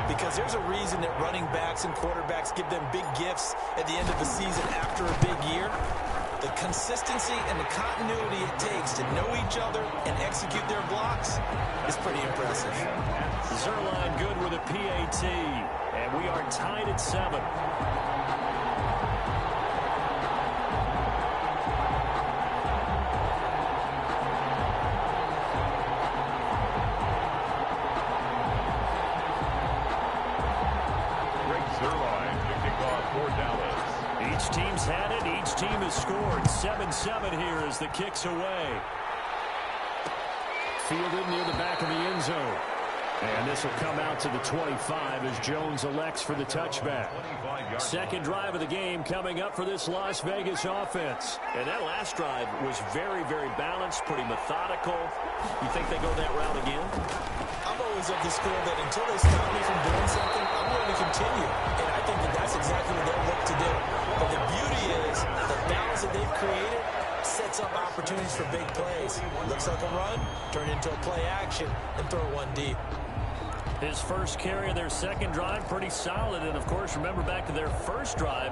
because there's a reason that running backs and quarterbacks give them big gifts at the end of the season after a big year. The consistency and the continuity it takes to know each other and execute their blocks is pretty impressive. Zerline good with a PAT, and we are tied at 7. Each team's had it. Each team has scored. 7-7 here as the kick's away. Fielded near the back of the end zone. And this will come out to the 25 as Jones elects for the touchback. Second drive of the game coming up for this Las Vegas offense. And that last drive was very, very balanced, pretty methodical. You think they go that route again? I'm always of the school that until they stop me from doing something, I'm going to continue. And I think that that's exactly what they'll look to do. But the beauty is the balance that they've created sets up opportunities for big plays. Looks like a run, turn into a play action, and throw one deep. His first carry of their second drive, pretty solid. And, of course, remember back to their first drive,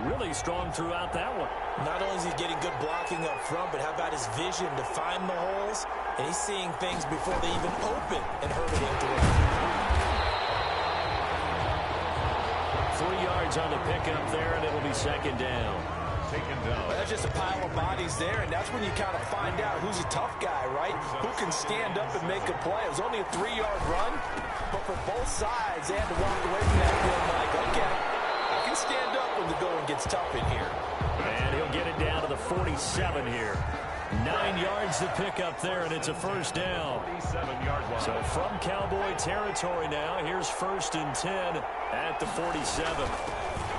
really strong throughout that one. Not only is he getting good blocking up front, but how about his vision to find the holes? And he's seeing things before they even open and hurdle into it. 3 yards on the pickup there, and it'll be second down. Taken down. Well, that's just a pile of bodies there, and that's when you kind of find out who's a tough guy, right? Who can stand up and make a play. It was only a 3-yard run, but for both sides, they had to walk away from that feeling like, okay, I can stand up when the going gets tough in here. And he'll get it down to the 47 here. 9 yards to pick up there, and it's a first down. So from Cowboy territory now, here's 1st and 10 at the 47.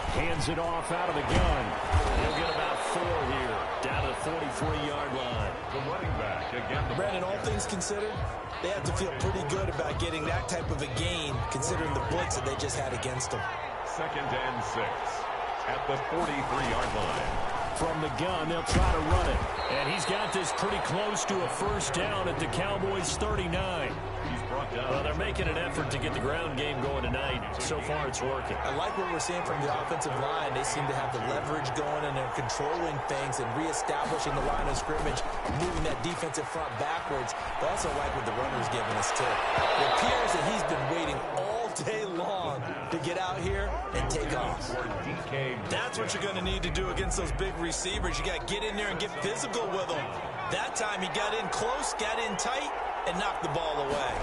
Hands it off out of the gun. He'll get about 4 here, down to the 43-yard line. The running back again. Brandon, all things considered, they have to feel pretty good about getting that type of a gain, considering the blitz that they just had against them. 2nd and 6 at the 43-yard line. From the gun, they'll try to run it. And he's got this pretty close to a first down at the Cowboys' 39. Well, they're making an effort to get the ground game going tonight. So far, it's working. I like what we're seeing from the offensive line. They seem to have the leverage going, and they're controlling things and reestablishing the line of scrimmage, moving that defensive front backwards. But also like what the runner's giving us, too. It appears that he's been waiting all day long to get out here and take off. That's what you're going to need to do against those big receivers. You got to get in there and get physical with them. That time he got in close, got in tight, and knocked the ball away.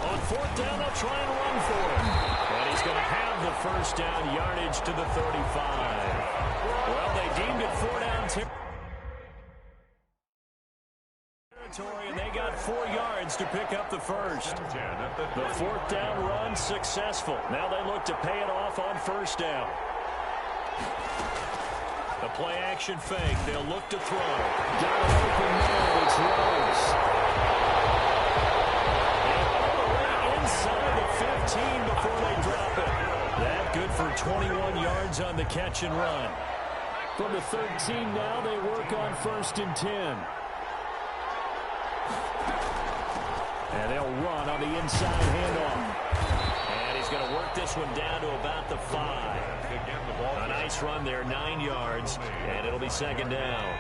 On 4th down, they'll try and run for it. And he's going to have the first down yardage to the 35. Well, they deemed it 4 down territory, and they got 4 yards to pick up the first. The 4th down run successful. Now they look to pay it off on 1st down. The play action fake. They'll look to throw. Got an open man. It's Rose. Inside the 15 before they drop it. That good for 21 yards on the catch and run. From the 13 now, they work on 1st and 10. And they'll run on the inside handoff. And he's going to work this one down to about the 5. A nice run there, 9 yards, and it'll be 2nd down.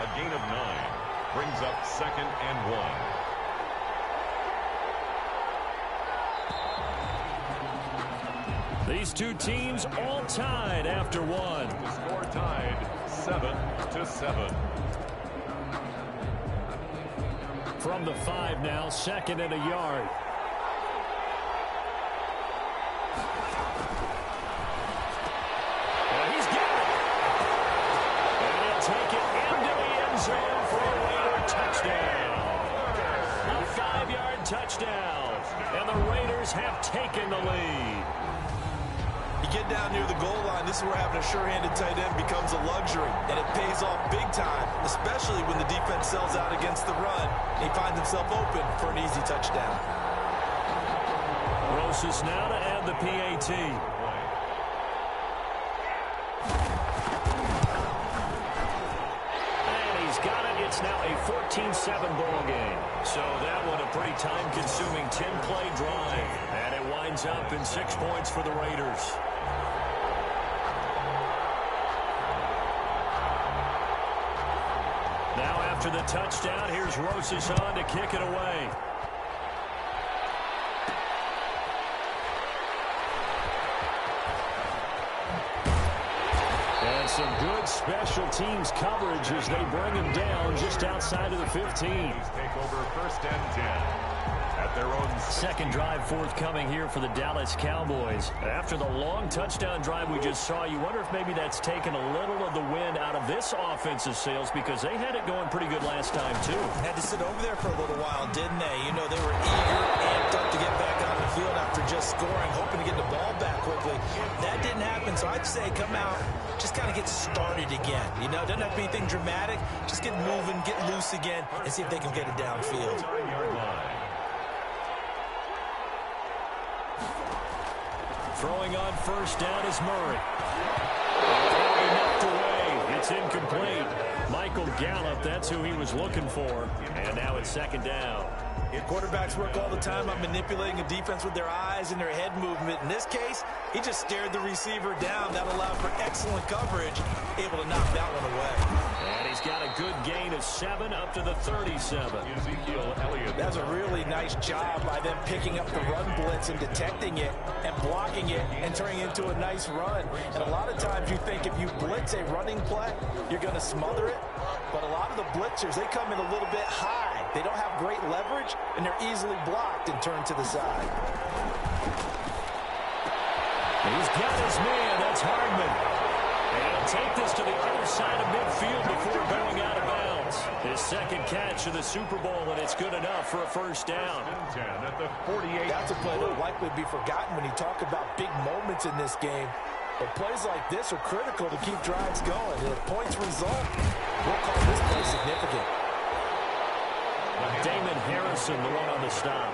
A gain of 9 brings up 2nd and 1. These two teams all tied after one. The score tied 7-7. From the 5 now, 2nd and a yard. And he's got it. And he'll take it into the end zone for a Raider touchdown. A 5-yard touchdown. And the Raiders have taken the lead. You get down near the goal line, this is where having a sure-handed tight end becomes a luxury, and it pays off big time, especially when the defense sells out against the run, and he finds himself open for an easy touchdown. Rosas now to add the PAT. And he's got it. It's now a 14-7 ball game. So that one a pretty time-consuming 10-play drive. And it winds ends up in 6 points for the Raiders. Now after the touchdown, here's Rosas on to kick it away. And some good special teams coverage as they bring him down just outside of the 15. Take over 1st and 10. At their own second drive forthcoming here for the Dallas Cowboys. After the long touchdown drive we just saw, you wonder if maybe that's taken a little of the wind out of this offensive sails, because they had it going pretty good last time too. Had to sit over there for a little while, didn't they? You know, they were eager, amped up to get back on the field after just scoring, hoping to get the ball back quickly. That didn't happen, so I'd say come out, just kind of get started again. You know, doesn't have to be anything dramatic. Just get moving, get loose again, and see if they can get it downfield. Throwing on first down is Murray. He knocked away. It's incomplete. Michael Gallup, that's who he was looking for. And now it's second down. Quarterbacks work all the time on manipulating a defense with their eyes and their head movement. In this case, he just stared the receiver down. That allowed for excellent coverage, able to knock that one away. And he's got a good gain of 7 up to the 37. Ezekiel Elliott. That's a really nice job by them picking up the run blitz and detecting it and blocking it and turning it into a nice run. And a lot of times you think if you blitz a running play, you're going to smother it. But a lot of the blitzers, they come in a little bit high. They don't have great leverage, and they're easily blocked and turned to the side. He's got his man. That's Hardman. And he'll take this to the other side of midfield before going out of bounds. His second catch of the Super Bowl, and it's good enough for a first down. 10 at the 48. That's a play that will likely be forgotten when you talk about big moments in this game. But plays like this are critical to keep drives going. And if points result, we'll call this play significant. Damon Harrison, the one on the stop.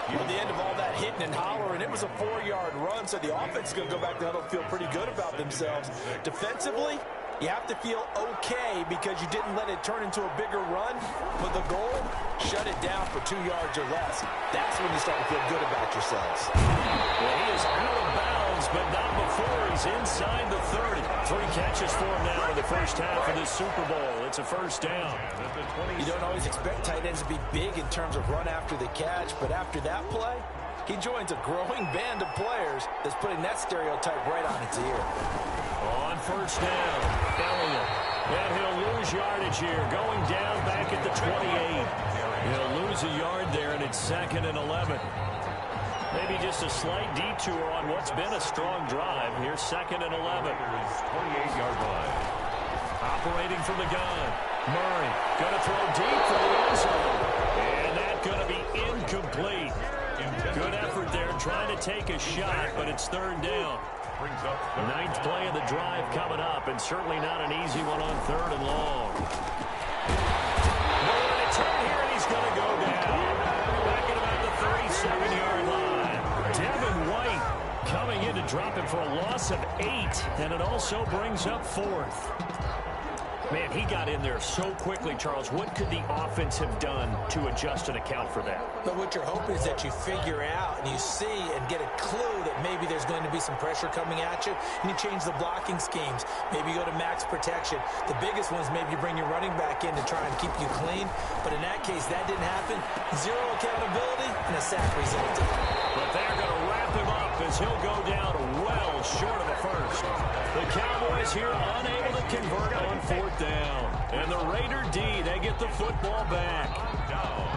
At the end of all that hitting and hollering, it was a 4-yard run, so the offense is going to go back down and feel pretty good about themselves. Defensively, you have to feel okay because you didn't let it turn into a bigger run. But the goal, shut it down for 2 yards or less. That's when you start to feel good about yourselves. Well, he is out of bounds, but not before he's inside the 30. 3 catches for him now in the first half of this Super Bowl. It's a first down. You don't always expect tight ends to be big in terms of run after the catch, but after that play, he joins a growing band of players that's putting that stereotype right on its ear. On first down, Elliott. And he'll lose yardage here, going down back at the 28. He'll lose a yard there, and it's 2nd and 11. Maybe just a slight detour on what's been a strong drive. Here's 2nd and 11. 28-yard line. Operating from the gun. Murray going to throw deep for the end zone. And that's going to be incomplete. Good effort there trying to take a shot, but it's 3rd down. Brings up 9th play of the drive coming up, and certainly not an easy one on 3rd and long. No return here, and he's going to go down. Back at about the 37-yard line. Devin White coming in to drop him for a loss of 8, and it also brings up 4th. Man, he got in there so quickly, Charles. What could the offense have done to adjust and account for that? But what you're hoping is that you figure out and you see and get a clue that maybe there's going to be some pressure coming at you, and you change the blocking schemes. Maybe you go to max protection. The biggest one is maybe you bring your running back in to try and keep you clean. But in that case, that didn't happen. 0 accountability, and a sack resulted. But they're going to wrap him up as he'll go down well short of a first. The Cowboys here unable to convert on 4th down. And the Raider D, they get the football back.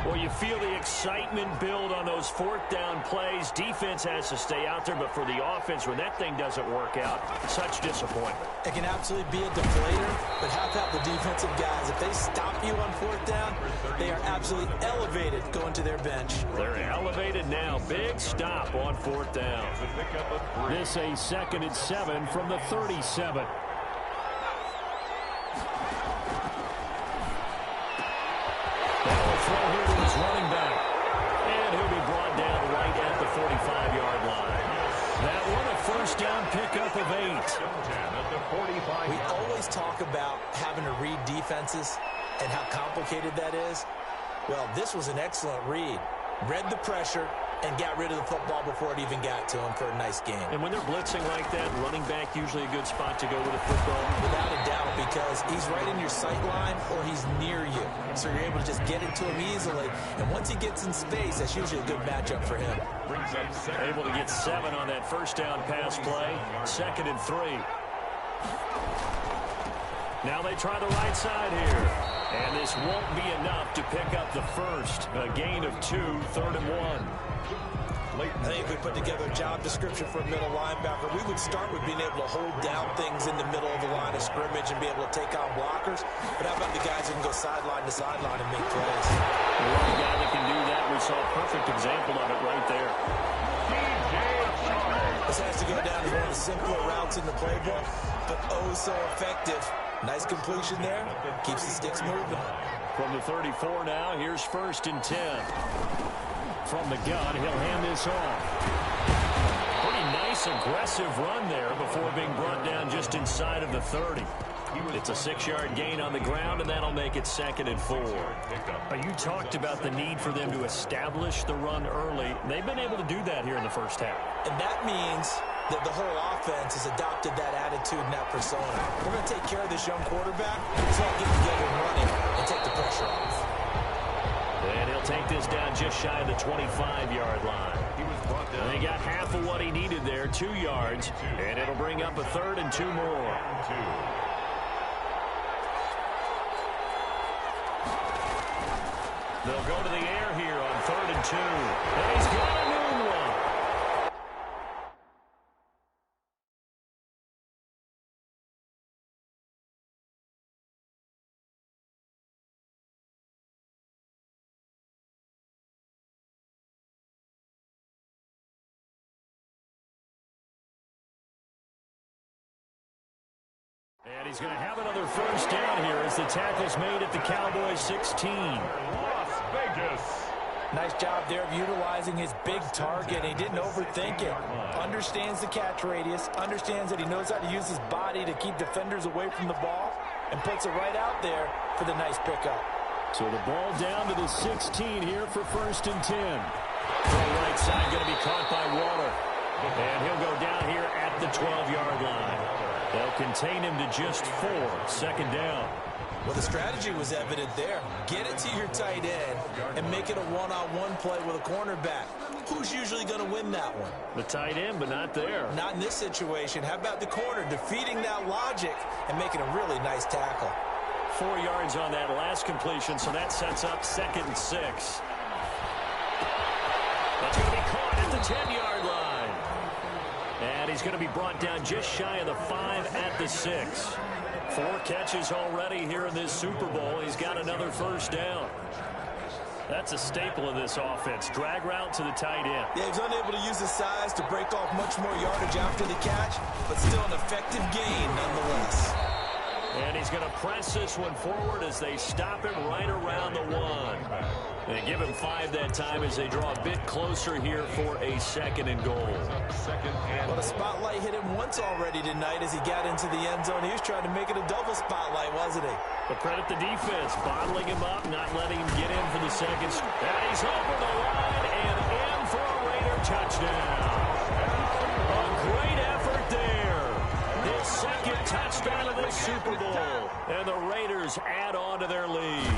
Well, you feel the excitement build on those 4th down plays. Defense has to stay out there, but for the offense, when that thing doesn't work out, such disappointment. It can absolutely be a deflator, but how about the defensive guys? If they stop you on 4th down, they are absolutely elevated going to their bench. They're elevated now. Big stop on 4th down. This a 2nd and 7 from the 37. Throw here to his running back. And he'll be brought down right at the 45-yard line. That one a first down pickup of 8. We always talk about having to read defenses and how complicated that is. Well, this was an excellent read. Read the pressure and got rid of the football before it even got to him for a nice game. And when they're blitzing like that, running back usually a good spot to go with a football. Without a doubt, because he's right in your sight line or he's near you. So you're able to just get it to him easily. And once he gets in space, that's usually a good matchup for him. Able to get 7 on that first down pass play. 2nd and 3. Now they try the right side here. And this won't be enough to pick up the first. A gain of 2, 3rd and 1. I think if we put together a job description for a middle linebacker, we would start with being able to hold down things in the middle of the line of scrimmage and be able to take on blockers. But how about the guys who can go sideline to sideline and make plays? One guy that can do that, we saw a perfect example of it right there. This has to go down as one of the simpler routes in the playbook, but oh so effective. Nice completion there. Keeps the sticks moving. From the 34 now, here's 1st and 10. From the gun, he'll hand this off. Pretty nice, aggressive run there before being brought down just inside of the 30. It's a 6-yard gain on the ground, and that'll make it 2nd and 4. You talked about the need for them to establish the run early. They've been able to do that here in the first half. And that means that the whole offense has adopted that attitude and that persona. We're going to take care of this young quarterback, so I'll get together and running and take the pressure off. And he'll take this down just shy of the 25-yard line. And they got half of what he needed there, 2 yards, and it'll bring up a 3rd and 2 more. They'll go to the air here on 3rd and 2. And he's got a new one. And he's going to have another first down here as the tackle's made at the Cowboys 16. Las Vegas. Nice job there of utilizing his big target. He didn't overthink it. Understands the catch radius. Understands that he knows how to use his body to keep defenders away from the ball. And puts it right out there for the nice pickup. So the ball down to the 16 here for 1st and 10. The right side going to be caught by Waller. And he'll go down here at the 12-yard line. They'll contain him to just 4. 2nd down. Well, the strategy was evident there. Get it to your tight end and make it a one-on-one play with a cornerback. Who's usually going to win that one? The tight end, but not there. Not in this situation. How about the corner defeating that logic and making a really nice tackle? 4 yards on that last completion, so that sets up 2nd and 6. That's going to be caught at the 10-yard line. And he's going to be brought down just shy of the 5 at the 6. 4 catches already here in this Super Bowl. He's got another first down. That's a staple of this offense. Drag route to the tight end. Yeah, he's unable to use his size to break off much more yardage after the catch, but still an effective gain nonetheless. And he's going to press this one forward as they stop him right around the 1. They give him 5 that time as they draw a bit closer here for a 2nd and goal. Well, the spotlight hit him once already tonight as he got into the end zone. He was trying to make it a double spotlight, wasn't he? But credit the defense, bottling him up, not letting him get in for the second. And he's over the line and in for a Raider touchdown. A great effort there. His 2nd touchdown of the Super Bowl. And the Raiders add on to their lead.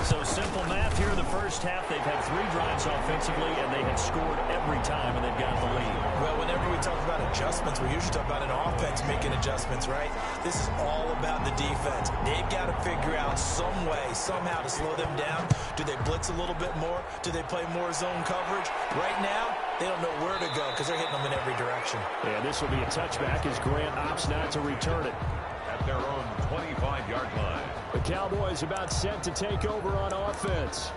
So simple math here in the first half. They've had 3 drives offensively, and they have scored every time, and they've got the lead. Well, whenever we talk about adjustments, we usually talk about an offense making adjustments, right? This is all about the defense. They've got to figure out some way, somehow to slow them down. Do they blitz a little bit more? Do they play more zone coverage? Right now, they don't know where to go because they're hitting them in every direction. Yeah, this will be a touchback as Grant opts not to return it. At their own 25-yard line. The Cowboys about set to take over on offense.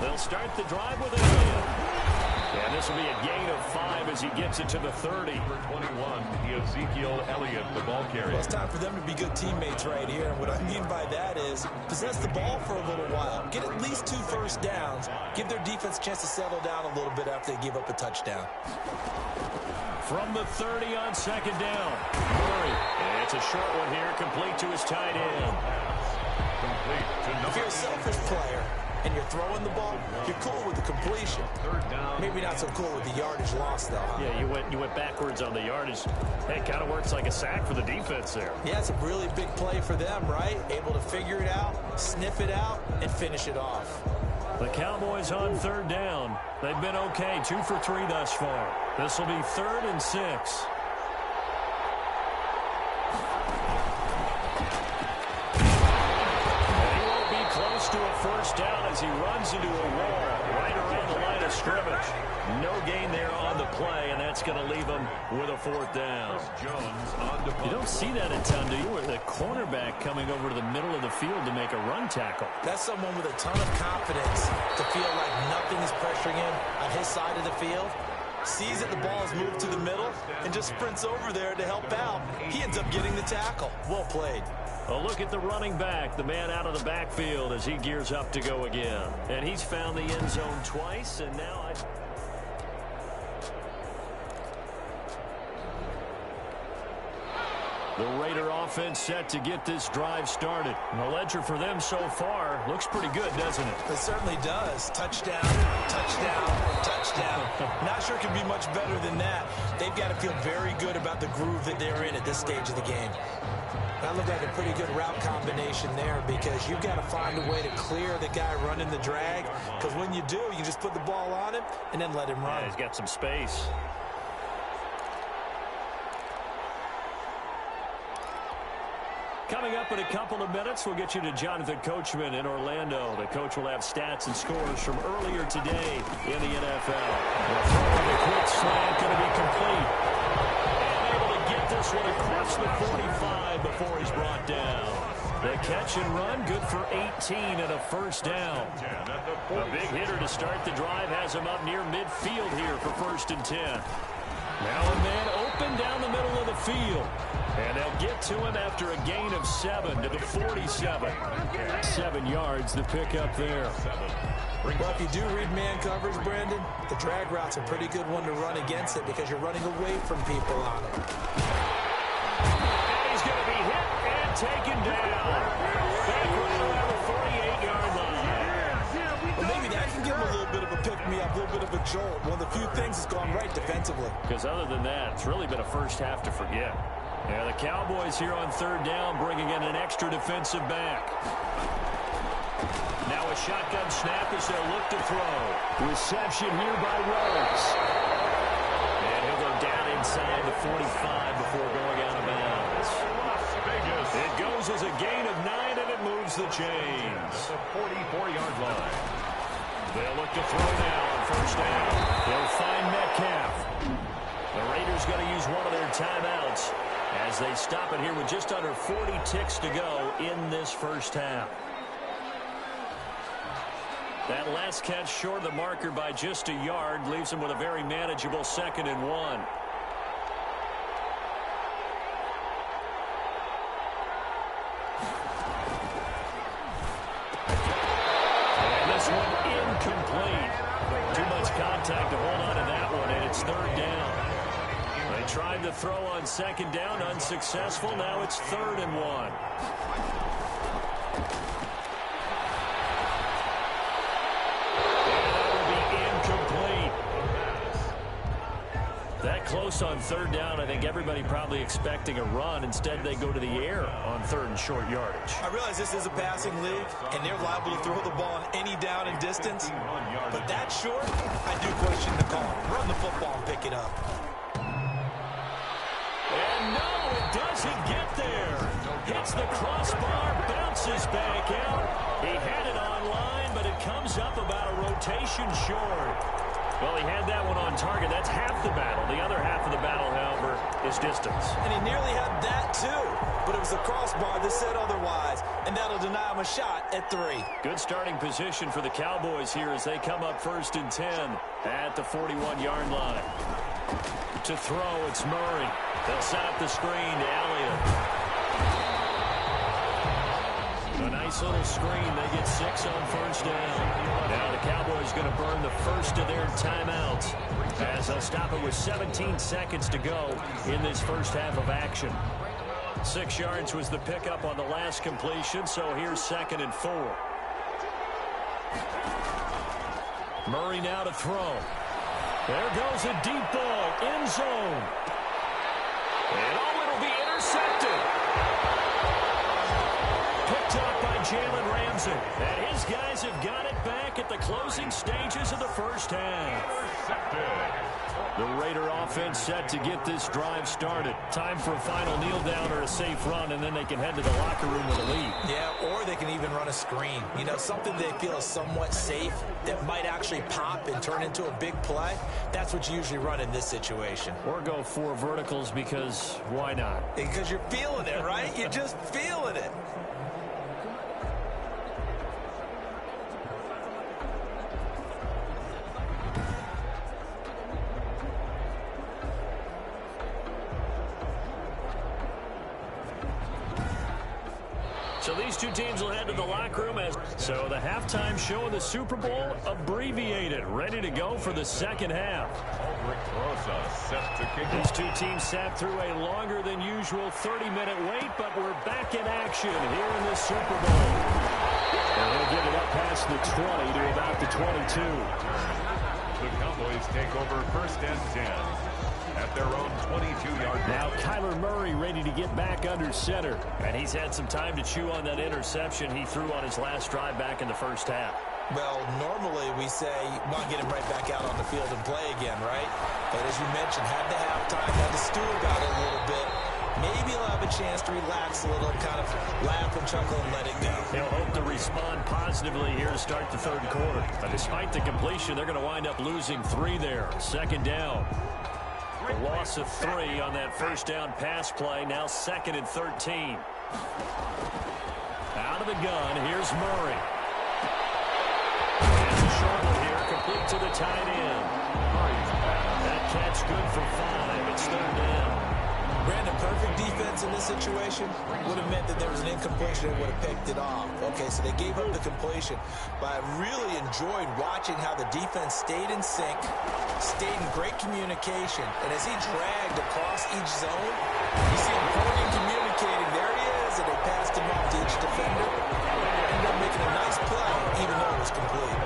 They'll start the drive with a hit. And this will be a gain of 5 as he gets it to the 30. Number 21, Ezekiel Elliott, the ball carrier. Well, it's time for them to be good teammates right here. And what I mean by that is possess the ball for a little while. Get at least 2 first downs. Give their defense a chance to settle down a little bit after they give up a touchdown. From the 30 on second down. Murray. And it's a short one here, complete to his tight end. If you're a selfish player and you're throwing the ball, you're cool with the completion. Maybe not so cool with the yardage loss, though. Huh? Yeah, you went backwards on the yardage. Hey, it kind of works like a sack for the defense there. Yeah, it's a really big play for them, right? Able to figure it out, sniff it out, and finish it off. The Cowboys on third down. They've been okay, 2 for 3 thus far. This will be 3rd and 6. To a first down as he runs into a wall right around the line of scrimmage. No gain there on the play, and that's going to leave him with a 4th down. You don't see that a ton, do you? With the cornerback coming over to the middle of the field to make a run tackle. That's someone with a ton of confidence to feel like nothing is pressuring him on his side of the field. Sees that the ball is moved to the middle and just sprints over there to help out. He ends up getting the tackle. Well played. A look at the running back, the man out of the backfield as he gears up to go again. And he's found the end zone twice, and now the Raider offense set to get this drive started. And the ledger for them so far looks pretty good, doesn't it? It certainly does. Touchdown, touchdown, touchdown. Not sure it can be much better than that. They've got to feel very good about the groove that they're in at this stage of the game. That looked like a pretty good route combination there because you've got to find a way to clear the guy running the drag, because when you do, you just put the ball on him and then let him run. Yeah, he's got some space. Coming up in a couple of minutes, we'll get you to Jonathan Coachman in Orlando. The coach will have stats and scores from earlier today in the NFL. The quick slant going to be complete. And able to get this one across the 45 before he's brought down. The catch and run, good for 18 and a first down. A big hitter to start the drive has him up near midfield here for 1st and 10. Now a man open down the middle of the field. And they'll get to him after a gain of 7 to the 47. 7 yards, the pickup there. Well, if you do read man coverage, Brandon, the drag route's a pretty good one to run against it because you're running away from people on it. And he's going to be hit and taken down. Back right around the 48-yard line. Well, maybe that can give him a little bit of a pick-me-up, a little bit of a jolt. One of the few things that's gone right defensively. Because other than that, it's really been a first half to forget. Yeah, the Cowboys here on third down bringing in an extra defensive back. Now a shotgun snap as they'll look to throw. Reception here by Rose. And he'll go down inside the 45 before going out of bounds. It goes as a gain of 9, and it moves the chains. The 44-yard line. They'll look to throw now on first down. They'll find Metcalf. The Raiders going to use one of their timeouts as they stop it here with just under 40 ticks to go in this first half. That last catch short of the marker by just a yard leaves them with a very manageable 2nd and 1. And this one incomplete. Too much contact to hold on to that one, and it's 3rd down. They tried to throw on 2nd down, unsuccessful. Now it's 3rd and 1. That close on 3rd down, I think everybody probably expecting a run. Instead, they go to the air on 3rd and short yardage. I realize this is a passing league, and they're liable to throw the ball on any down and distance. But that short, I do question the call. Run the football and pick it up. And no, it doesn't get there. Hits the crossbar, bounces back out. He had it online, but it comes up about a rotation short. Well, he had that one on target. That's half the battle. The other half of the battle, however, is distance. And he nearly had that, too. But it was the crossbar that said otherwise. And that'll deny him a shot at 3. Good starting position for the Cowboys here as they come up 1st and 10 at the 41-yard line. To throw, it's Murray. They'll set up the screen to Elliott. A nice Nice little screen. They get 6 on first down. Now the Cowboys going to burn the first of their timeouts as they'll stop it with 17 seconds to go in this first half of action. 6 yards was the pickup on the last completion, so here's 2nd and 4. Murray now to throw. There goes a deep ball, end zone. And it'll be intercepted. Picked up by Jalen Ramsey. And his guys have got it back at the closing stages of the first half. The Raider offense set to get this drive started. Time for a final kneel down or a safe run, and then they can head to the locker room with a lead. Yeah, or they can even run a screen. You know, something they feel is somewhat safe that might actually pop and turn into a big play. That's what you usually run in this situation. Or go 4 verticals because why not? Because you're feeling it, right? You're just feeling it. So these two teams will head to the locker room. So the halftime show of the Super Bowl abbreviated, ready to go for the second half. These two teams sat through a longer than usual 30-minute wait, but we're back in action here in the Super Bowl. And they'll get it up past the 20 to about the 22. The Cowboys take over 1st and 10. At their own 22-yard line. Now Kyler Murray ready to get back under center. And he's had some time to chew on that interception he threw on his last drive back in the first half. Well, normally we say, want to get him right back out on the field and play again, right? But as you mentioned, had the halftime, had to stew about it a little bit. Maybe he'll have a chance to relax a little, kind of laugh and chuckle and let it go. He'll hope to respond positively here to start the third quarter. But despite the completion, they're going to wind up losing 3 there. 2nd down. A loss of 3 on that first down pass play. Now 2nd and 13. Out of the gun, here's Murray. And a short one here, complete to the tight end. That catch good for 5. It's 3rd down. Brandon, perfect defense in this situation would have meant that there was an incompletion and would have picked it off. Okay, so they gave up the completion, but I really enjoyed watching how the defense stayed in sync, stayed in great communication, and as he dragged across each zone, you see him pointing, communicating, there he is, and they passed him off to each defender. Ended up making a nice play, even though it was complete.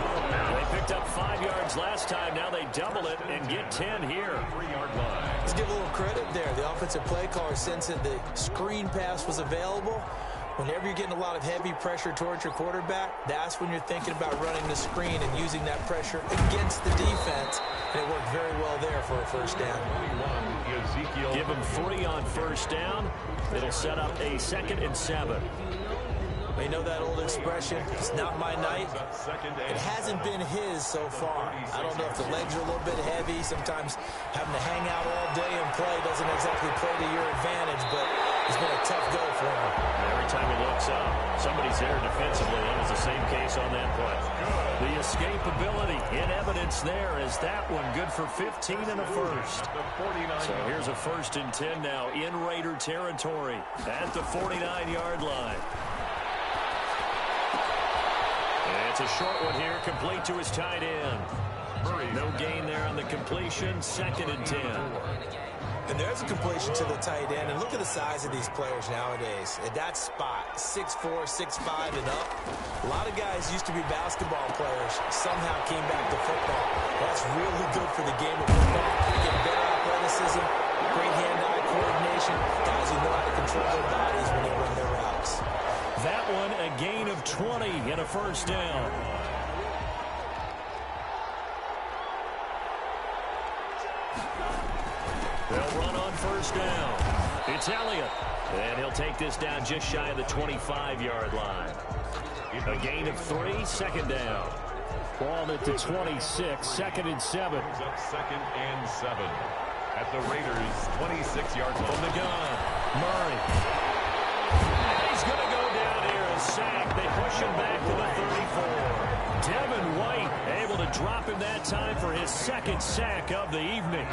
They picked up 5 yards last time. Now they double it and get 10 here. 3-yard line. Let's give a little credit there. The offensive play caller sensed that the screen pass was available. Whenever you're getting a lot of heavy pressure towards your quarterback, that's when you're thinking about running the screen and using that pressure against the defense. And it worked very well there for a first down. Give him 3 on first down. It'll set up a 2nd and 7. You know that old expression, it's not my night. It hasn't been his so far. I don't know if the legs are a little bit heavy. Sometimes having to hang out all day and play doesn't exactly play to your advantage, but it's been a tough go for him. Every time he looks up, somebody's there defensively. That was the same case on that play. The escapability in evidence there as that one good for 15 and a first. So here's a 1st and 10 now in Raider territory at the 49-yard line. It's a short one here, complete to his tight end. No gain there on the completion, 2nd and 10. And there's a completion to the tight end. And look at the size of these players nowadays. At that spot, 6'4", 6'5", and up. A lot of guys used to be basketball players, somehow came back to football. That's really good for the game of football. You get better athleticism, great hand-eye coordination. Guys who know how to control their bodies when they run their routes. That one, a gain of 20 and a first down. They'll run on first down. It's Elliott. And he'll take this down just shy of the 25-yard line. A gain of 3, 2nd down. Ball at the 26, 2nd and 7. 2nd and 7. At the Raiders' 26-yard line. From the gun, Murray. And he's going to go down here and sack. They push him back to the 34. Devin White able to drop him that time for his 2nd sack of the evening.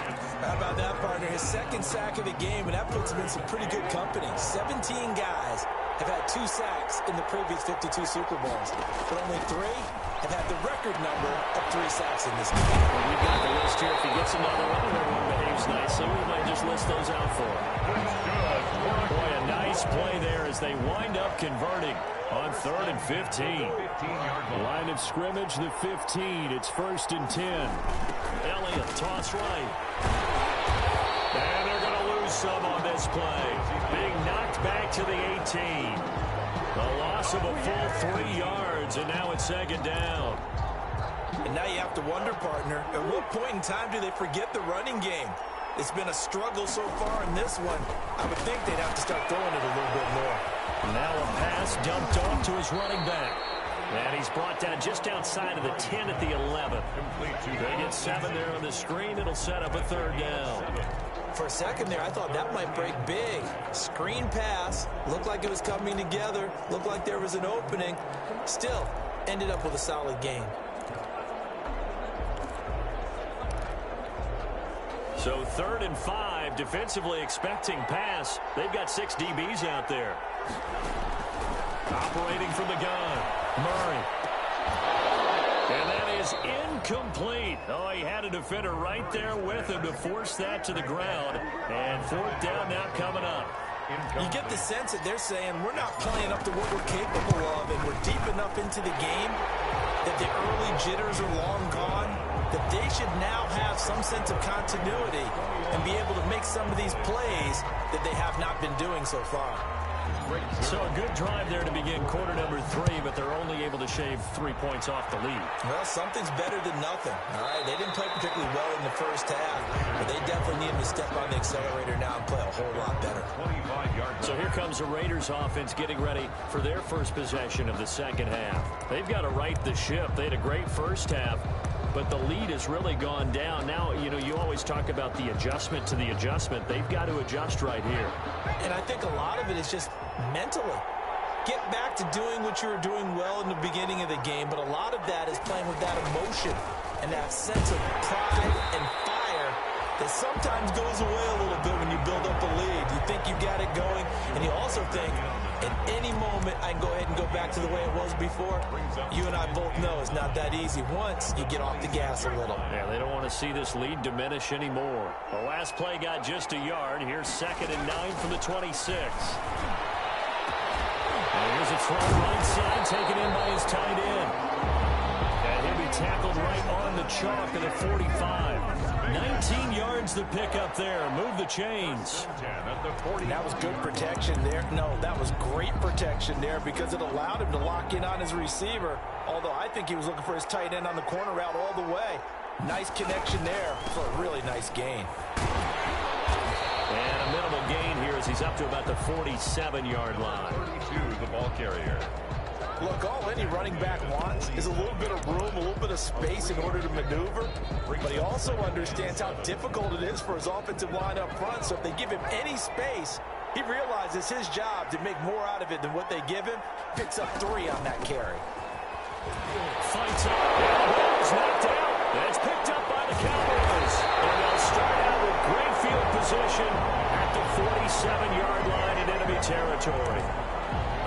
How about that, partner? His 2nd sack of the game, and that puts him in some pretty good company. 17 guys have had 2 sacks in the previous 52 Super Bowls, but only 3 have had the record number of 3 sacks in this game. Well, we've got the list here. If he gets another one or one behaves nicely, we might just list those out for him. Boy, a nice play there as they wind up converting on 3rd and 15. Line of scrimmage, the 15. It's 1st and 10. Elliott, toss right. And they're going to lose some on this play. Being knocked back to the 18. A loss of a full 3 yards, and now it's 2nd down. And now you have to wonder, partner, at what point in time do they forget the running game? It's been a struggle so far in this one. I would think they'd have to start throwing it a little bit more. Now a pass dumped off to his running back. And he's brought down just outside of the 10 at the 11. They get 7 there on the screen. It'll set up a 3rd down. For a second there, I thought that might break big. Screen pass. Looked like it was coming together. Looked like there was an opening. Still, ended up with a solid game. So 3rd and 5, defensively expecting pass. They've got 6 DBs out there. Operating from the gun, Murray. And that is incomplete. Oh, he had a defender right there with him to force that to the ground. And 4th down now coming up. You get the sense that they're saying we're not playing up to what we're capable of, and we're deep enough into the game that the early jitters are long gone, that they should now have some sense of continuity and be able to make some of these plays that they have not been doing so far. So a good drive there to begin quarter number 3, but they're only able to shave 3 points off the lead. Well, something's better than nothing. All right, they didn't play particularly well in the first half, but they definitely need to step on the accelerator now and play a whole lot better. So here comes the Raiders offense getting ready for their first possession of the second half. They've got to right the ship. They had a great first half, but the lead has really gone down. Now, you know, you always talk about the adjustment to the adjustment. They've got to adjust right here. And I think a lot of it is just mentally. Get back to doing what you were doing well in the beginning of the game, but a lot of that is playing with that emotion and that sense of pride and fire that sometimes goes away a little bit when you build up a lead. You think you got it going, and you also think, at any moment, I can go ahead and go back to the way it was before. You and I both know it's not that easy once you get off the gas a little. Yeah, they don't want to see this lead diminish anymore. The last play got just a yard. Here's 2nd and 9 from the 26. And here's a throw right side, taken in by his tight end. And he'll be tackled right on the chalk of the 45. 19 yards the pick up there. Move the chains. That was good protection there. No, that was great protection there because it allowed him to lock in on his receiver. Although I think he was looking for his tight end on the corner route all the way. Nice connection there for a really nice gain. And a minimal gain here as he's up to about the 47-yard line. 32, the ball carrier. Look, all any running back wants is a little bit of room, a little bit of space in order to maneuver. But he also understands how difficult it is for his offensive line up front. So if they give him any space, he realizes his job to make more out of it than what they give him. Picks up 3 on that carry. Fights up. And it's knocked out. That's picked up by the Cowboys. And they'll start out with great field position at the 47-yard line in enemy territory.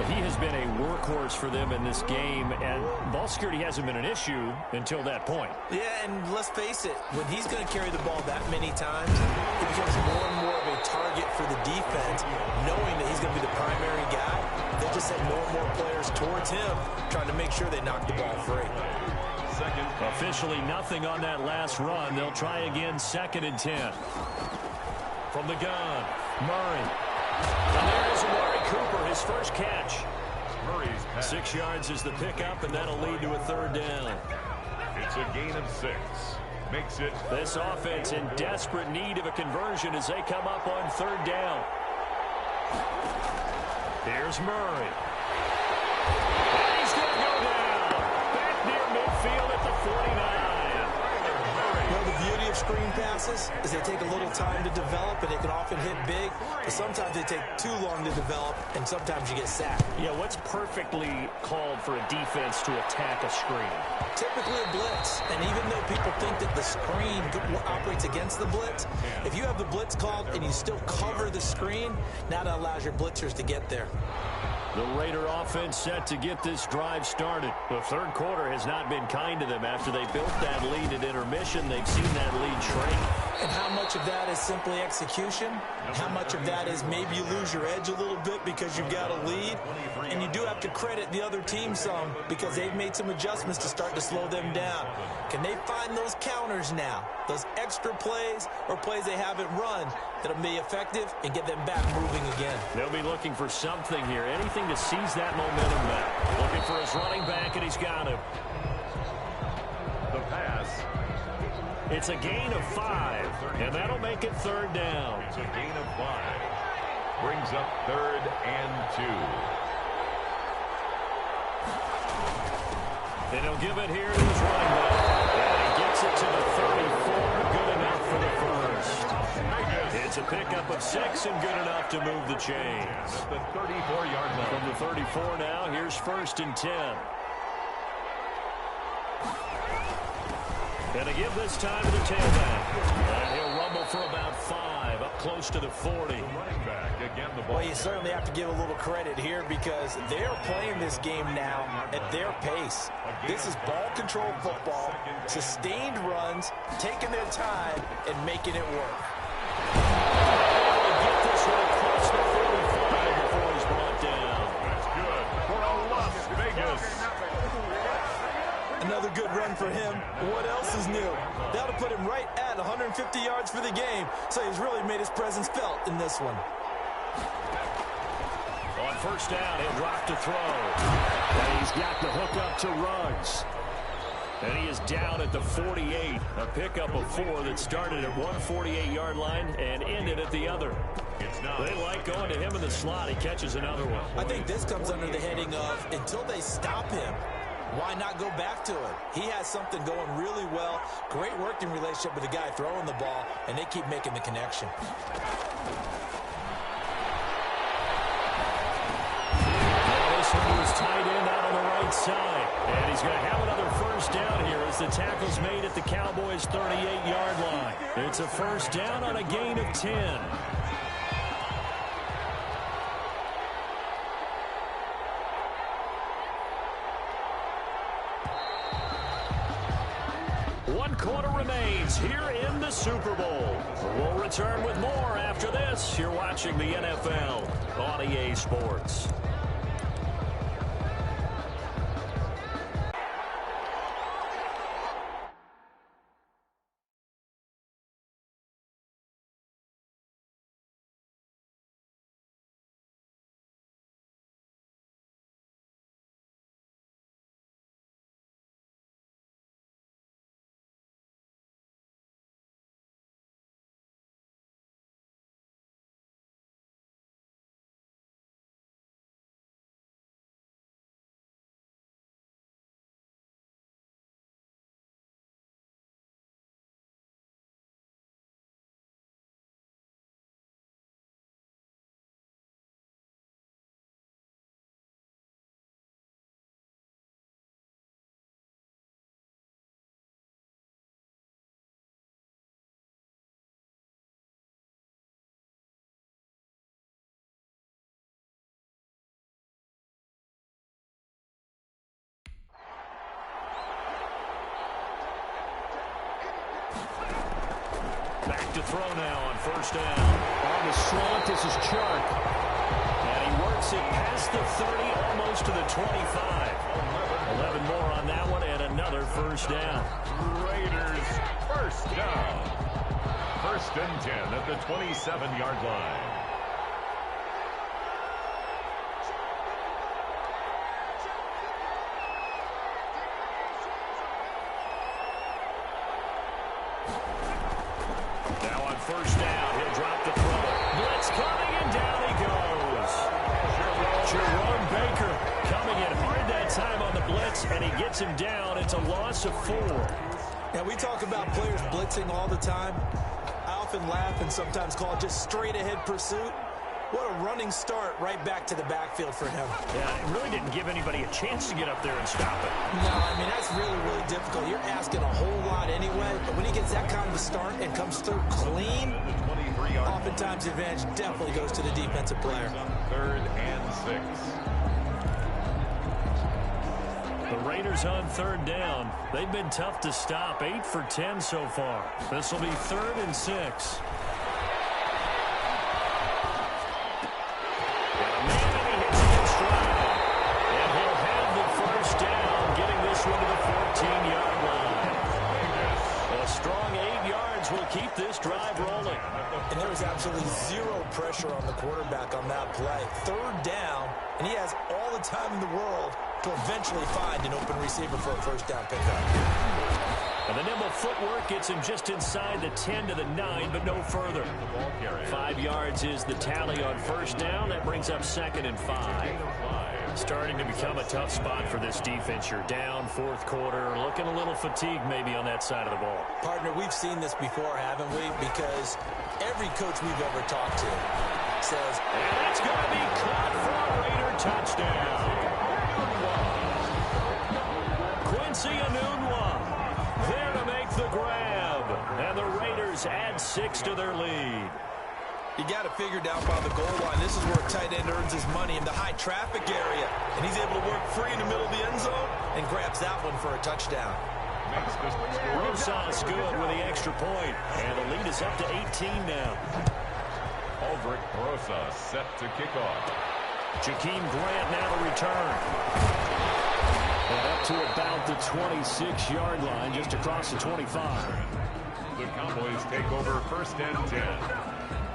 He has been a workhorse for them in this game, and ball security hasn't been an issue until that point. Yeah, and let's face it, when he's going to carry the ball that many times, it becomes more and more of a target for the defense, knowing that he's going to be the primary guy. They'll just send more and more players towards him, trying to make sure they knock the ball free. Officially nothing on that last run. They'll try again, 2nd and 10. From the gun, Murray. And there's Amari Cooper, his first catch. Murray's pass. 6 yards is the pickup, and that'll lead to a 3rd down. It's a gain of 6. Makes it. This offense in desperate need of a conversion as they come up on 3rd down. Here's Murray. And he's going to go down. Back near midfield at the 49. Well, the beauty of screen passes is they take a little time to develop, and they can often hit big, but sometimes they take too long to develop, and sometimes you get sacked. Yeah, what's perfectly called for a defense to attack a screen? Typically a blitz, and even though people think that the screen operates against the blitz, if you have the blitz called and you still cover the screen, now that allows your blitzers to get there. The Raider offense set to get this drive started. The third quarter has not been kind to them. After they built that lead at intermission, they've seen that lead shrink. And how much of that is simply execution? How much of that is maybe you lose your edge a little bit because you've got a lead? And you do have to credit the other team some because they've made some adjustments to start to slow them down. Can they find those counters now? Those extra plays or plays they haven't run that'll be effective and get them back moving again? They'll be looking for something here. Anything to seize that momentum back. Looking for his running back, and he's got him. The pass. It's a gain of 5, and that'll make it third down. It's a gain of 5. Brings up 3rd and 2. And he'll give it here to his running back. And he gets it to the 34. Good enough for the first. It's a pickup of 6 and good enough to move the chains. At the 34-yard line. From the 34 now, here's 1st and 10. And to give this time to the tailback. And he'll rumble for about 5, up close to the 40. Running back, again, the ball. Well, you certainly have to give a little credit here because they're playing this game now at their pace. This is ball control football, sustained runs, taking their time, and making it work. Get this one across the 45 before he's brought down. That's good for a Las Vegas. Another good run for him. What else is new? That'll put him right at 150 yards for the game, so he's really made his presence felt in this one. On 1st down, he'll drop to throw. And he's got the hook up to Ruggs. And he is down at the 48. A pickup of 4 that started at one 48-yard line and ended at the other. They like going to him in the slot. He catches another one. I think this comes under the heading of until they stop him, why not go back to it? He has something going really well. Great working relationship with the guy throwing the ball, and they keep making the connection. This one was tight end out on the right side. And he's going to have another 1st down here as the tackle's made at the Cowboys' 38-yard line. It's a 1st down on a gain of 10. One quarter remains here in the Super Bowl. We'll return with more after this. You're watching the NFL on EA Sports. Back to throw now on 1st down. On the slant, this is Chark. And he works it past the 30, almost to the 25. 11 more on that one, and another 1st down. Raiders 1st down. 1st and 10 at the 27-yard line. Now on 1st down, he'll drop the throw. Blitz coming, and down he goes. Jerome Baker coming in hard that time on the blitz, and he gets him down. It's a loss of 4. Now, we talk about players blitzing all the time. I often laugh and sometimes call it just straight-ahead pursuit. What a running start right back to the backfield for him. Yeah, it really didn't give anybody a chance to get up there and stop it. No, I mean, that's really, really difficult. You're asking a whole lot anyway, but when he gets that kind of a start and comes through clean, oftentimes the advantage definitely goes to the defensive player. 3rd and 6. The Raiders on third down. They've been tough to stop. 8 for 10 so far. This will be 3rd and 6. Will keep this drive rolling. And there was absolutely zero pressure on the quarterback on that play. 3rd down, and he has all the time in the world to eventually find an open receiver for a first down pickup. And the nimble footwork gets him just inside the 10 to the 9, but no further. 5 yards is the tally on first down. That brings up 2nd and 5. Starting to become a tough spot for this defense. You're down 4th quarter, looking a little fatigued maybe on that side of the ball. Partner, we've seen this before, haven't we? Because every coach we've ever talked to says, and that's going to be caught for a Raider touchdown. Quincy Enunwa there to make the grab. And the Raiders add 6 to their lead. You got to figure down by the goal line. This is where a tight end earns his money, in the high traffic area. And he's able to work free in the middle of the end zone and grabs that one for a touchdown. Rosas good with the extra point. And the lead is up to 18 now. Aldrich Rosas set to kick off. Jakeem Grant now to return. And up to about the 26-yard line, just across the 25. The Cowboys take over 1st and 10.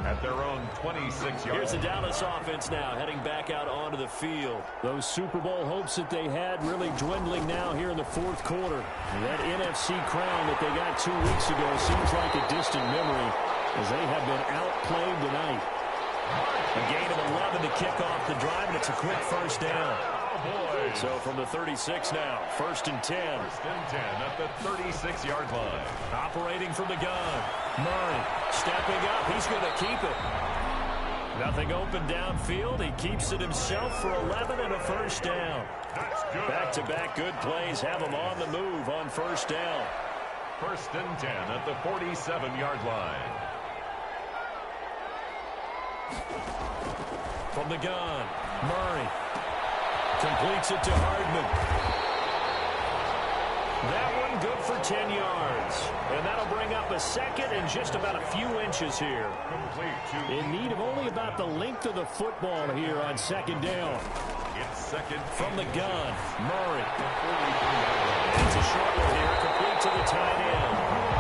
At their own 26 yards. Here's the Dallas offense now heading back out onto the field. Those Super Bowl hopes that they had really dwindling now here in the 4th quarter. That NFC crown that they got 2 weeks ago seems like a distant memory as they have been outplayed tonight. A gain of 11 to kick off the drive, and it's a quick first down. So from the 36 now, 1st and 10. 1st and 10 at the 36-yard line. Operating from the gun. Murray stepping up. He's going to keep it. Nothing open downfield. He keeps it himself for 11 and a first down. Back-to-back good plays have him on the move on first down. 1st and 10 at the 47-yard line. From the gun, Murray completes it to Hardman. That one good for 10 yards. And that'll bring up a 2nd and just about a few inches here. In need of only about the length of the football here on 2nd down. It's 2nd from the gun, Murray. It's a short one here, complete to the tight end.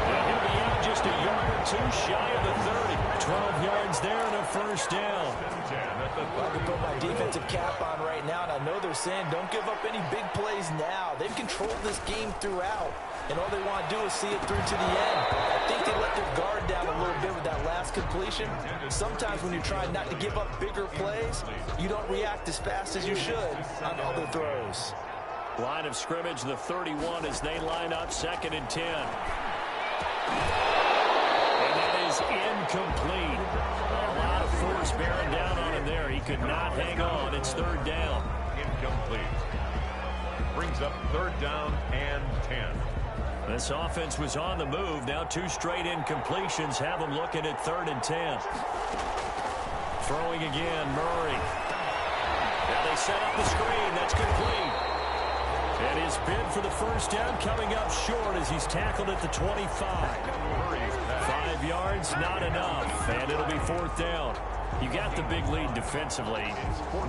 And he'll be out just a yard or 2 shy of the 30. 12 yards there and a first down. I can put my defensive cap on right now, and I know they're saying don't give up any big plays now. They've controlled this game throughout, and all they want to do is see it through to the end. I think they let their guard down a little bit with that last completion. Sometimes when you're trying not to give up bigger plays, you don't react as fast as you should on other throws. Line of scrimmage, the 31 as they line up 2nd and 10. And that is incomplete. A lot of force bearing down on him there. He could not hang on. It's 3rd down. Incomplete. Brings up 3rd down and 10. This offense was on the move. Now 2 straight incompletions have them looking at 3rd and 10. Throwing again, Murray. Now they set up the screen. That's complete. And his bid for the first down coming up short as he's tackled at the 25. 5 yards, not enough. And it'll be 4th down. You got the big lead defensively.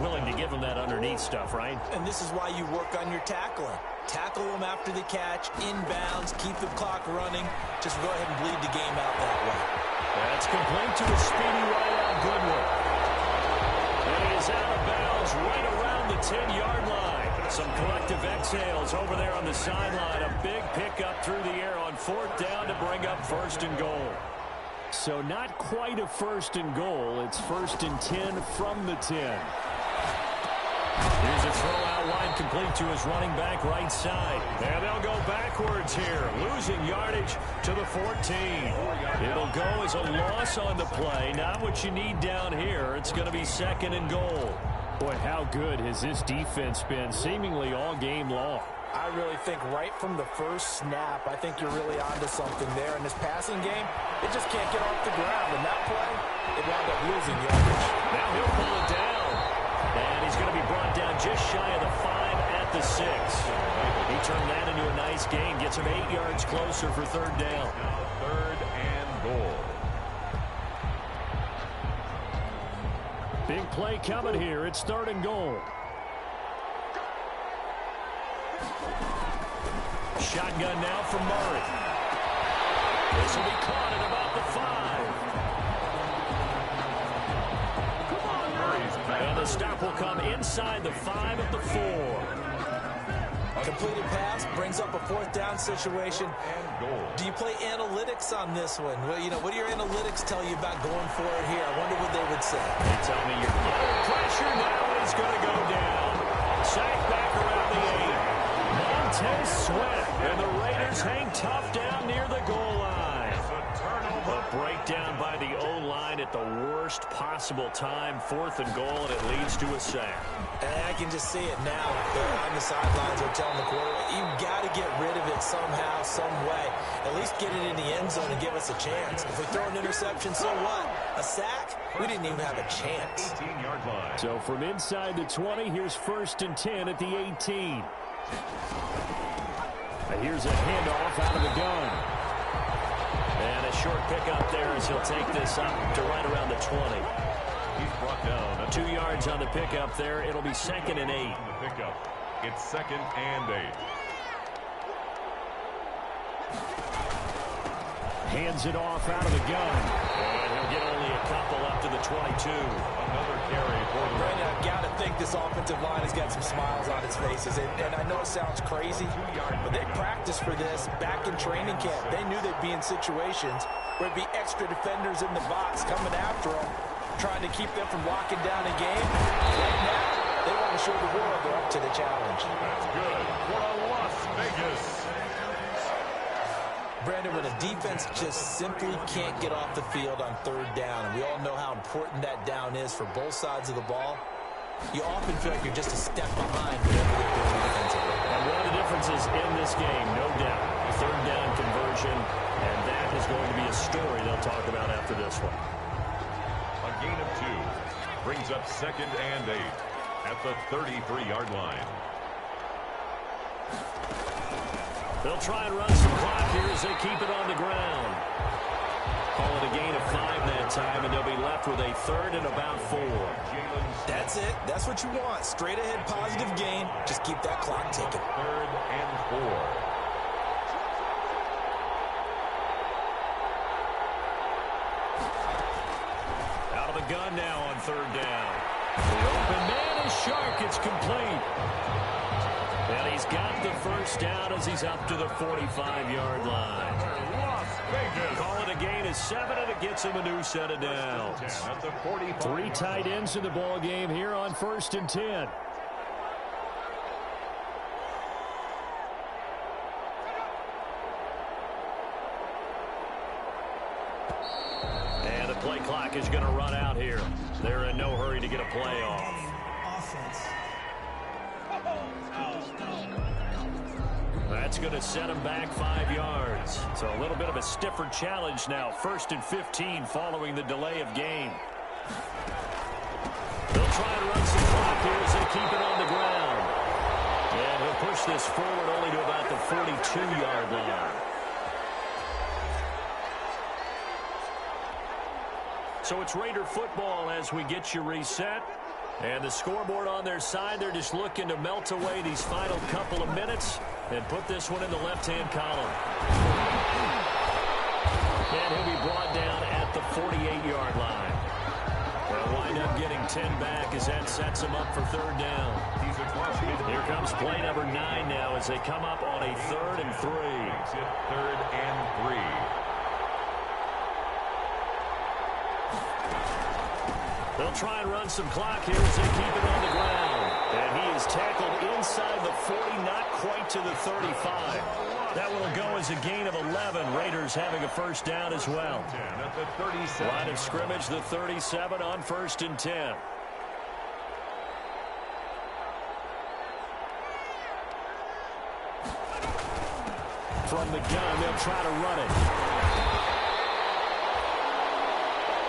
Willing to give them that underneath stuff, right? And this is why you work on your tackling. Tackle them after the catch, inbounds, keep the clock running. Just go ahead and bleed the game out that way. That's complete to a speedy wideout Goodwin. And he is out of bounds right around the 10-yard line. Some collective exhales over there on the sideline. A big pickup through the air on 4th down to bring up 1st and goal. So not quite a 1st and goal. It's 1st and 10 from the 10. Here's a throw out wide complete to his running back right side. And they'll go backwards here, losing yardage to the 14. It'll go as a loss on the play. Not what you need down here. It's going to be 2nd and goal. Boy, how good has this defense been seemingly all game long? I really think right from the first snap, I think you're really onto something there. In this passing game, it just can't get off the ground. And that play, it wound up losing yardage. Now he'll pull it down. And he's going to be brought down just shy of the 5 at the 6. turn that into a nice gain. Gets him 8 yards closer for third down. Now 3rd and goal. Big play coming here. It's 3rd and goal. Shotgun now from Murray. This will be caught at about the 5. And the stop will come inside the 5 at the 4. Completed pass brings up a 4th down situation. Do you play analytics on this one? Well, what do your analytics tell you about going for it here? I wonder what they would say. They tell me you're under pressure now. He's going to go down. Sack back around the 8. Montez Sweat. And the Raiders hang tough down near the goal line. A breakdown by the O-line at the worst possible time. 4th and goal, and it leads to a sack. And I can just see it now. They're on the sidelines. They're telling the quarterback, you've got to get rid of it somehow, some way. At least get it in the end zone and give us a chance. If we throw an interception, so what? A sack? We didn't even have a chance. 18-yard line. So from inside the 20, here's 1st and 10 at the 18. And here's a handoff out of the gun. And a short pickup there as he'll take this up to right around the 20. He's brought down. 2 yards on the pickup there. It'll be 2nd and 8. On the pickup. It's 2nd and 8. Hands it off out of the gun. And he'll get only a couple up to the 22. Another carry for the Brandon, I've got to think this offensive line has got some smiles on its faces. And I know it sounds crazy, but they practiced for this back in training camp. They knew they'd be in situations where it'd be extra defenders in the box coming after them, trying to keep them from locking down a game. Right now, they want to show the world they're up to the challenge. That's good for Las Vegas. Brandon, when a defense just simply can't get off the field on 3rd down, and we all know how important that down is for both sides of the ball, you often feel like you're just a step behind whatever they're doing defensively. And one of the differences in this game, no doubt, 3rd down conversion, and that is going to be a story they'll talk about after this one. A gain of 2 brings up 2nd and 8 at the 33-yard line. They'll try and run some clock here as they keep it on the ground. Call it a gain of 5 that time, and they'll be left with a 3rd and about 4. That's it. That's what you want. Straight ahead positive gain. Just keep that clock ticking. 3rd and 4. Out of the gun now on 3rd down. The open man is Shark. It's complete. And he's got the 1st down as he's up to the 45-yard line. Las Vegas. Call it a gain of 7, and it gets him a new set of downs. At the 45. 3 tight ends in the ball game here on 1st and 10. And the play clock is going to run out here. They're in no hurry to get a play off. That's going to set him back 5 yards. So a little bit of a stiffer challenge now. 1st and 15 following the delay of game. They'll try to run some clock here as they keep it on the ground. And he'll push this forward only to about the 42-yard line. So it's Raider football as we get you reset. And the scoreboard on their side, they're just looking to melt away these final couple of minutes and put this one in the left-hand column. And he'll be brought down at the 48-yard line. They'll wind up getting 10 back as that sets him up for 3rd down. Here comes play number 9 now as they come up on a 3rd and 3. Makes it 3rd and 3. They'll try and run some clock here as they keep it on the ground. And he is tackled inside the 40, not quite to the 35. That will go as a gain of 11. Raiders having a 1st down as well. At the 37. Line of scrimmage, the 37 on 1st and 10. From the gun, they'll try to run it.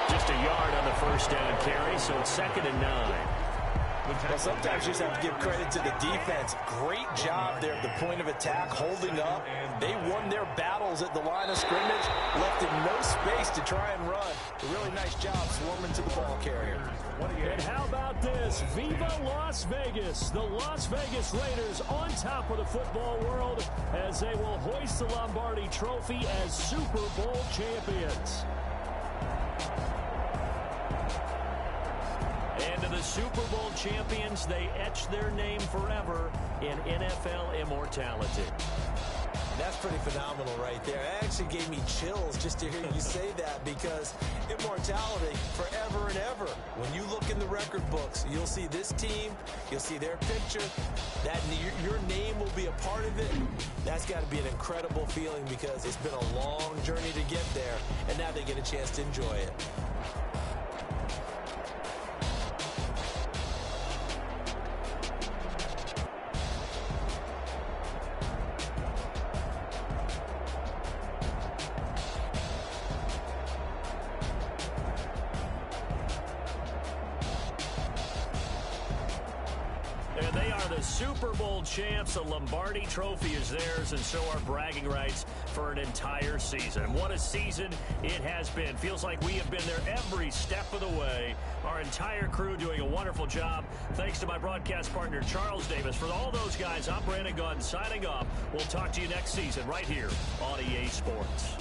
Just a yard on the 1st down carry, so it's 2nd and 9. Well, sometimes you just have to give credit to the defense. Great job there at the point of attack, holding up. They won their battles at the line of scrimmage, left him no space to try and run. A really nice job swarming to the ball carrier. And how about this? Viva Las Vegas. The Las Vegas Raiders on top of the football world as they will hoist the Lombardi Trophy as Super Bowl champions. And to the Super Bowl champions, they etch their name forever in NFL immortality. That's pretty phenomenal right there. It actually gave me chills just to hear you say that, because immortality forever and ever. When you look in the record books, you'll see this team, you'll see their picture, that your name will be a part of it. That's got to be an incredible feeling, because it's been a long journey to get there, and now they get a chance to enjoy it. And they are the Super Bowl champs. The Lombardi Trophy is theirs, and so are bragging rights for an entire season. What a season it has been. Feels like we have been there every step of the way. Our entire crew doing a wonderful job. Thanks to my broadcast partner, Charles Davis. For all those guys, I'm Brandon Gunn signing off. We'll talk to you next season right here on EA Sports.